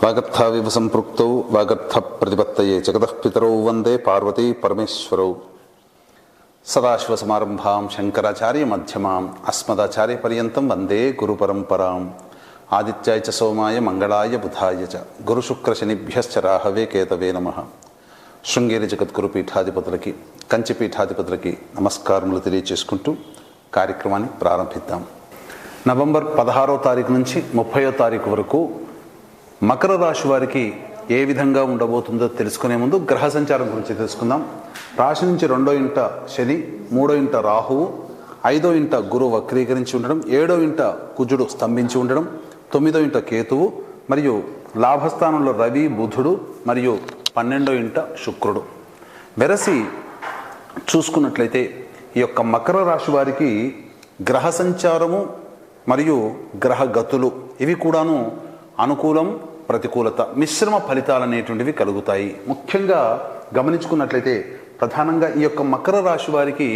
వాగర్థావివ సంపృక్తౌ వాగర్థ ప్రతిపత్తయే జగతః పితరౌ వందే పార్వతీ పరమేశ్వరౌ. సదాశివసమారంభాం శంకరాచార్య మధ్యమాం అస్మదాచార్య పర్యంతం వందే గురు పరంపరాం. ఆదిత్యాయ చ సోమాయ మంగళాయ బుధాయ చ గురుశుక్రశనిభ్యశ్చ రాహవే కేతవే నమః. శృంగేరి జగద్గురు పీఠాధిపతులకి, కంచి పీఠాధిపతులకి నమస్కారములు తెలియచేసుకుంటూ కార్యక్రమాన్ని ప్రారంభిద్దాం. నవంబర్ 16వ తారీఖు నుంచి 30వ తారీఖు వరకు మకర రాశి వారికి ఏ విధంగా ఉండబోతుందో తెలుసుకునే ముందు గ్రహ సంచారం గురించి తెలుసుకుందాం. రాశి నుంచి 2వ ఇంట శని, 3వ ఇంట రాహువు, 5వ ఇంట గురువు వక్రీకరించి ఉండడం, 7వ ఇంట కుజుడు స్తంభించి ఉండడం, 9వ ఇంట కేతువు మరియు లాభస్థానంలో రవి, బుధుడు మరియు 12వ ఇంట శుక్రుడు. వెరసి చూసుకున్నట్లయితే ఈ యొక్క మకర రాశి వారికి గ్రహ సంచారము మరియు గ్రహ గతులు ఇవి కూడాను అనుకూలం, ప్రతికూలత, మిశ్రమ ఫలితాలు అనేటువంటివి కలుగుతాయి. ముఖ్యంగా గమనించుకున్నట్లయితే ప్రధానంగా ఈ యొక్క మకర రాశి వారికి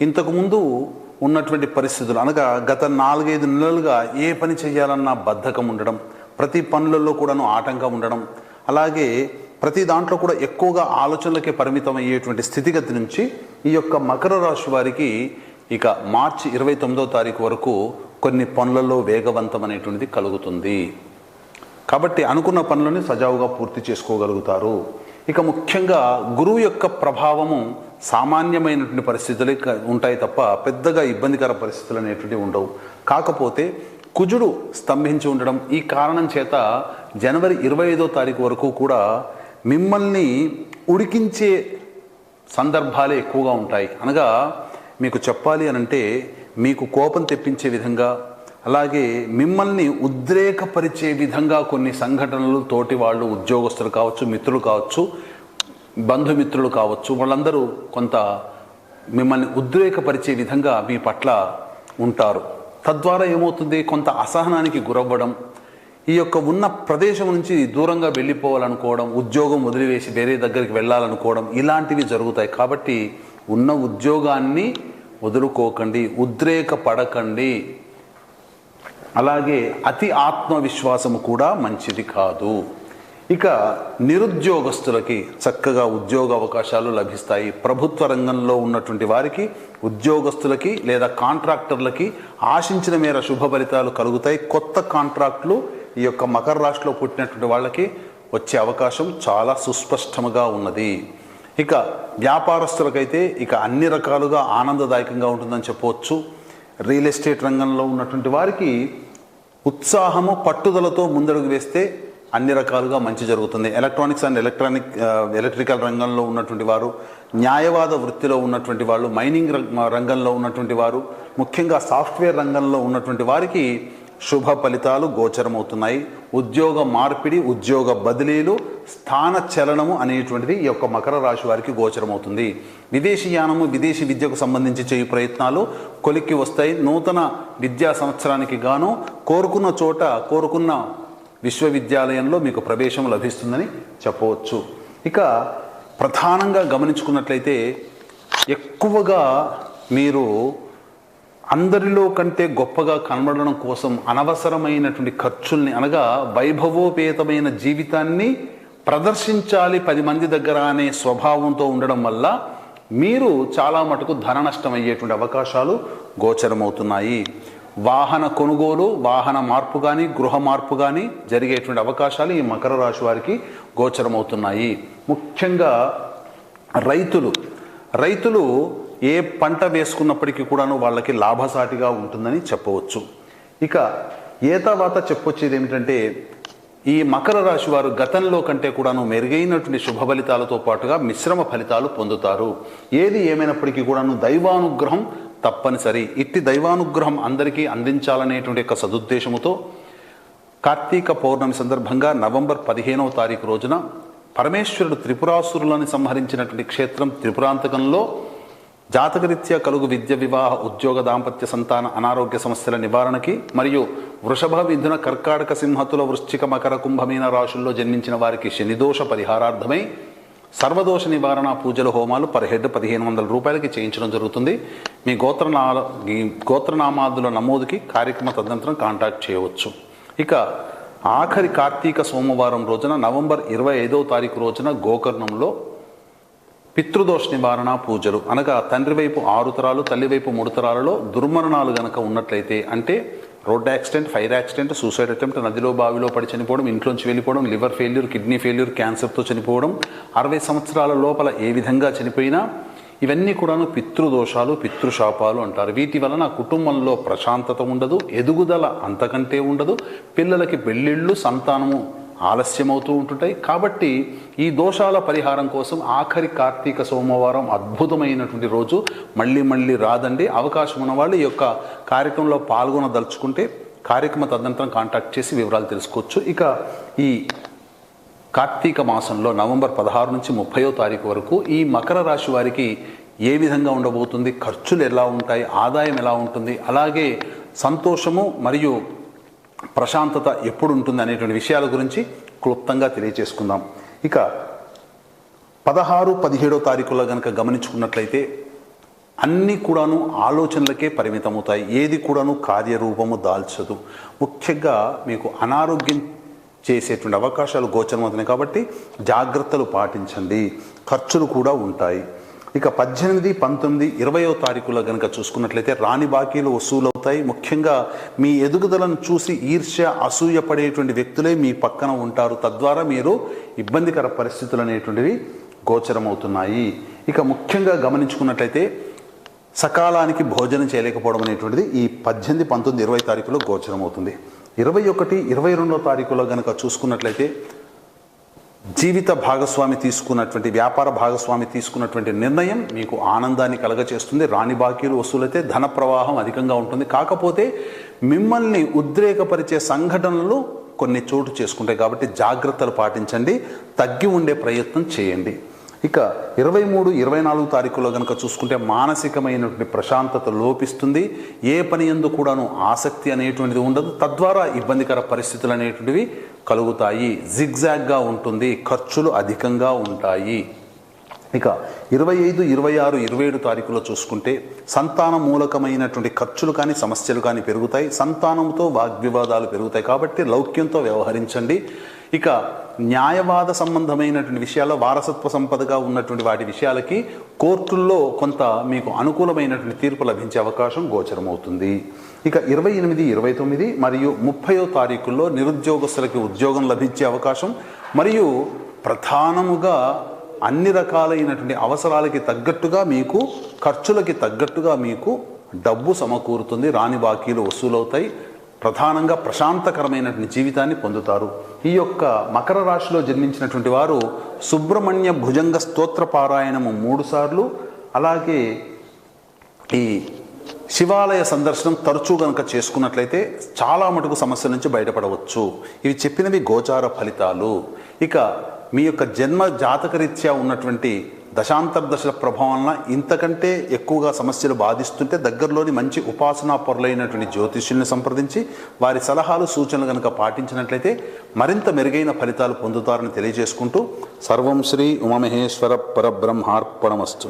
ఇంతకుముందు ఉన్నటువంటి పరిస్థితులు అనగా గత 4-5 నెలలుగా ఏ పని చేయాలన్నా బద్ధకం ఉండడం, ప్రతి పనులలో కూడాను ఆటంకం ఉండడం, అలాగే ప్రతి దాంట్లో కూడా ఎక్కువగా ఆలోచనలకే పరిమితం అయ్యేటువంటి స్థితిగతి నుంచి ఈ యొక్క మకర రాశి వారికి ఇక మార్చి 29వ తారీఖు వరకు కొన్ని పనులలో వేగవంతం అనేటువంటిది కలుగుతుంది. కాబట్టి అనుకున్న పనులని సజావుగా పూర్తి చేసుకోగలుగుతారు. ఇక ముఖ్యంగా గురువు యొక్క ప్రభావము సామాన్యమైనటువంటి పరిస్థితులే ఉంటాయి తప్ప పెద్దగా ఇబ్బందికర పరిస్థితులు అనేటువంటివి ఉండవు. కాకపోతే కుజుడు స్తంభించి ఉండడం, ఈ కారణం చేత జనవరి 25వ తారీఖు వరకు కూడా మిమ్మల్ని ఉడికించే సందర్భాలే ఎక్కువగా ఉంటాయి. అనగా మీకు చెప్పాలి అనంటే మీకు కోపం తెప్పించే విధంగా, అలాగే మిమ్మల్ని ఉద్రేకపరిచే విధంగా కొన్ని సంఘటనలు తోటి వాళ్ళు, ఉద్యోగస్తులు కావచ్చు, మిత్రులు కావచ్చు, బంధుమిత్రులు కావచ్చు, వాళ్ళందరూ కొంత మిమ్మల్ని ఉద్రేకపరిచే విధంగా మీ పట్ల ఉంటారు. తద్వారా ఏమవుతుంది, కొంత అసహనానికి గురవ్వడం, ఈ యొక్క ఉన్న ప్రదేశం నుంచి దూరంగా వెళ్ళిపోవాలనుకోవడం, ఉద్యోగం వదిలివేసి వేరే దగ్గరికి వెళ్ళాలనుకోవడం, ఇలాంటివి జరుగుతాయి. కాబట్టి ఉన్న ఉద్యోగాన్ని వదులుకోకండి, ఉద్రేక పడకండి. అలాగే అతి ఆత్మవిశ్వాసము కూడా మంచిది కాదు. ఇక నిరుద్యోగస్తులకి చక్కగా ఉద్యోగ అవకాశాలు లభిస్తాయి. ప్రభుత్వ రంగంలో ఉన్నటువంటి వారికి, ఉద్యోగస్తులకి లేదా కాంట్రాక్టర్లకి ఆశించిన మేర శుభ ఫలితాలు కలుగుతాయి. కొత్త కాంట్రాక్టులు ఈ యొక్క మకర రాశిలో పుట్టినటువంటి వాళ్ళకి వచ్చే అవకాశం చాలా సుస్పష్టంగా ఉన్నది. ఇక వ్యాపారస్తులకైతే ఇక అన్ని రకాలుగా ఆనందదాయకంగా ఉంటుందని చెప్పవచ్చు. రియల్ ఎస్టేట్ రంగంలో ఉన్నటువంటి వారికి ఉత్సాహము, పట్టుదలతో ముందడుగు వేస్తే అన్ని రకాలుగా మంచి జరుగుతుంది. ఎలక్ట్రానిక్స్ అండ్ ఎలక్ట్రికల్ రంగంలో ఉన్నటువంటి వారు, న్యాయవాద వృత్తిలో ఉన్నటువంటి వాళ్ళు, మైనింగ్ రంగంలో ఉన్నటువంటి వారు, ముఖ్యంగా సాఫ్ట్వేర్ రంగంలో ఉన్నటువంటి వారికి శుభ ఫలితాలు గోచరమవుతున్నాయి. ఉద్యోగ మార్పిడి, ఉద్యోగ బదిలీలు, స్థాన చలనము అనేటువంటిది ఈ యొక్క మకర రాశి వారికి గోచరమవుతుంది. విదేశీయానము, విదేశీ విద్యకు సంబంధించి చేయు ప్రయత్నాలు కొలిక్కి వస్తాయి. నూతన విద్యా సంవత్సరానికి గాను కోరుకున్న చోట, కోరుకున్న విశ్వవిద్యాలయంలో మీకు ప్రవేశం లభిస్తుందని చెప్పవచ్చు. ఇక ప్రధానంగా గమనించుకున్నట్లయితే ఎక్కువగా మీరు అందరిలో కంటే గొప్పగా కనబడడం కోసం అనవసరమైనటువంటి ఖర్చుల్ని, అనగా వైభవోపేతమైన జీవితాన్ని ప్రదర్శించాలి 10 మంది దగ్గర అనే స్వభావంతో ఉండడం వల్ల మీరు చాలా మటుకు ధన నష్టం అయ్యేటువంటి అవకాశాలు గోచరమవుతున్నాయి. వాహన కొనుగోలు, వాహన మార్పు కానీ, గృహ మార్పు కానీ జరిగేటువంటి అవకాశాలు ఈ మకర రాశి వారికి గోచరమవుతున్నాయి. ముఖ్యంగా రైతులు ఏ పంట వేసుకున్నప్పటికీ కూడాను వాళ్ళకి లాభసాటిగా ఉంటుందని చెప్పవచ్చు. ఇక తర్వాత చెప్పొచ్చేది ఏమిటంటే ఈ మకర రాశి వారు గతంలో కంటే కూడాను మెరుగైనటువంటి శుభ ఫలితాలతో పాటుగా మిశ్రమ ఫలితాలు పొందుతారు. ఏది ఏమైనప్పటికీ కూడాను దైవానుగ్రహం తప్పనిసరి. ఇట్టి దైవానుగ్రహం అందరికీ అందించాలనేటువంటి యొక్క సదుద్దేశముతో కార్తీక పౌర్ణమి సందర్భంగా నవంబర్ 15వ తారీఖు రోజున పరమేశ్వరుడు త్రిపురాసురులను సంహరించినటువంటి క్షేత్రం త్రిపురాంతకంలో జాతకరీత్యా కలుగు విద్య, వివాహ, ఉద్యోగ, దాంపత్య, సంతాన, అనారోగ్య సమస్యల నివారణకి మరియు వృషభ, మిథున, కర్కాటక, సింహతుల, వృశ్చిక, మకర, కుంభమీన రాశుల్లో జన్మించిన వారికి శనిదోష పరిహారార్థమై సర్వదోష నివారణ పూజల హోమాలు పర్ హెడ్ 1500 రూపాయలకి చేయించడం జరుగుతుంది. మీ గోత్రనామాదుల నమోదుకి కార్యక్రమ తదనంతరం కాంటాక్ట్ చేయవచ్చు. ఇక ఆఖరి కార్తీక సోమవారం రోజున నవంబర్ 25వ తారీఖు రోజున గోకర్ణంలో పితృదోష నివారణ పూజలు, అనగా తండ్రి వైపు 6 తరాలు తల్లి వైపు 3 తరాలలో దుర్మరణాలు గనక ఉన్నట్లయితే, అంటే road accident, fire accident, suicide attempt, నదిలో బావిలో పడి చనిపోవడం, ఇంట్లోంచి వెళ్ళిపోవడం, లివర్ ఫెయిల్యూర్, కిడ్నీ ఫెయిల్యూర్, క్యాన్సర్తో చనిపోవడం, 60 సంవత్సరాల లోపల ఏ విధంగా చనిపోయినా ఇవన్నీ కూడాను పితృదోషాలు, పితృశాపాలు అంటారు. వీటి వలన కుటుంబంలో ప్రశాంతత ఉండదు, ఎదుగుదల అంతకంటే ఉండదు, పిల్లలకి పెళ్ళిళ్ళు, సంతానము ఆలస్యమవుతూ ఉంటుంటాయి. కాబట్టి ఈ దోషాల పరిహారం కోసం ఆఖరి కార్తీక సోమవారం అద్భుతమైనటువంటి రోజు, మళ్ళీ రాదండి. అవకాశం ఉన్న వాళ్ళు ఈ యొక్క కార్యక్రమంలో పాల్గొనదలుచుకుంటే కార్యక్రమ తదనంతరం కాంటాక్ట్ చేసి వివరాలు తెలుసుకోవచ్చు. ఇక ఈ కార్తీక మాసంలో నవంబర్ 16 నుంచి 30వ తారీఖు వరకు ఈ మకర రాశి వారికి ఏ విధంగా ఉండబోతుంది, ఖర్చులు ఎలా ఉంటాయి, ఆదాయం ఎలా ఉంటుంది, అలాగే సంతోషము మరియు ప్రశాంతత ఎప్పుడు ఉంటుంది అనేటువంటి విషయాల గురించి క్లుప్తంగా తెలియచేసుకుందాం. ఇక 16, 17వ తారీఖులో కనుక గమనించుకున్నట్లయితే అన్నీ కూడాను ఆలోచనలకే పరిమితమవుతాయి, ఏది కూడాను కార్యరూపము దాల్చదు. ముఖ్యంగా మీకు అనారోగ్యం చేసేటువంటి అవకాశాలు గోచరమవుతున్నాయి కాబట్టి జాగ్రత్తలు పాటించండి. ఖర్చులు కూడా ఉంటాయి. ఇక 18, 19, 20వ తారీఖులో కనుక చూసుకున్నట్లయితే రాని బాకీలు వసూలవుతాయి. ముఖ్యంగా మీ ఎదుగుదలను చూసి ఈర్ష్య, అసూయ పడేటువంటి వ్యక్తులే మీ పక్కన ఉంటారు. తద్వారా మీరు ఇబ్బందికర పరిస్థితులు అనేటువంటివి గోచరమవుతున్నాయి. ఇక ముఖ్యంగా గమనించుకున్నట్లయితే సకాలానికి భోజనం చేయలేకపోవడం అనేటువంటిది ఈ 18, 19, 20 తారీఖులో గోచరమవుతుంది. 21, 22వ తారీఖులో కనుక చూసుకున్నట్లయితే జీవిత భాగస్వామి తీసుకున్నటువంటి, వ్యాపార భాగస్వామి తీసుకున్నటువంటి నిర్ణయం మీకు ఆనందాన్ని కలగచేస్తుంది. రాని బాకీలు వసూలైతే ధన ప్రవాహం అధికంగా ఉంటుంది. కాకపోతే మిమ్మల్ని ఉద్రేకపరిచే సంఘటనలు కొన్ని చోటు చేసుకుంటాయి కాబట్టి జాగ్రత్తలు పాటించండి, తగ్గి ఉండే ప్రయత్నం చేయండి. ఇక 23, 24 తారీఖులో కనుక చూసుకుంటే మానసికమైనటువంటి ప్రశాంతత లోపిస్తుంది. ఏ పని యందు కూడాను ఆసక్తి అనేటువంటిది ఉండదు. తద్వారా ఇబ్బందికర పరిస్థితులు అనేటువంటివి కలుగుతాయి. జిగ్జాగ్గా ఉంటుంది, ఖర్చులు అధికంగా ఉంటాయి. ఇక 25, 26, 27 తారీఖులో చూసుకుంటే సంతాన మూలకమైనటువంటి ఖర్చులు కానీ సమస్యలు కానీ పెరుగుతాయి. సంతానంతో వాగ్వివాదాలు పెరుగుతాయి కాబట్టి లౌక్యంతో వ్యవహరించండి. ఇక న్యాయవాద సంబంధమైనటువంటి విషయాల్లో వారసత్వ సంపదగా ఉన్నటువంటి వాటి విషయాలకి కోర్టుల్లో కొంత మీకు అనుకూలమైనటువంటి తీర్పు లభించే అవకాశం గోచరమవుతుంది. ఇక 28, 29 మరియు 30వ తారీఖుల్లో నిరుద్యోగస్తులకి ఉద్యోగం లభించే అవకాశం, మరియు ప్రధానముగా అన్ని రకాలైనటువంటి అవసరాలకి తగ్గట్టుగా మీకు, ఖర్చులకి తగ్గట్టుగా మీకు డబ్బు సమకూరుతుంది. రాని బాకీలు వసూలవుతాయి. ప్రధానంగా ప్రశాంతకరమైనటువంటి జీవితాన్ని పొందుతారు. ఈ యొక్క మకర రాశిలో జన్మించినటువంటి వారు సుబ్రహ్మణ్య భుజంగ స్తోత్ర పారాయణము 3 సార్లు, అలాగే ఈ శివాలయ సందర్శనం తరచూ గనక చేసుకున్నట్లయితే చాలా మటుకు సమస్యల నుంచి బయటపడవచ్చు. ఇవి చెప్పినవి గోచార ఫలితాలు. ఇక మీ యొక్క జన్మ జాతకరీత్యా ఉన్నటువంటి దశాంతర్దశల ప్రభావం ఇంతకంటే ఎక్కువగా సమస్యలు బాధిస్తుంటే దగ్గరలోని మంచి ఉపాసనా పరులైనటువంటి జ్యోతిష్యుల్ని సంప్రదించి వారి సలహాలు, సూచనలు కనుక పాటించినట్లయితే మరింత మెరుగైన ఫలితాలు పొందుతారని తెలియజేసుకుంటూ సర్వం శ్రీ ఉమామహేశ్వర పరబ్రహ్మార్పణమస్తు.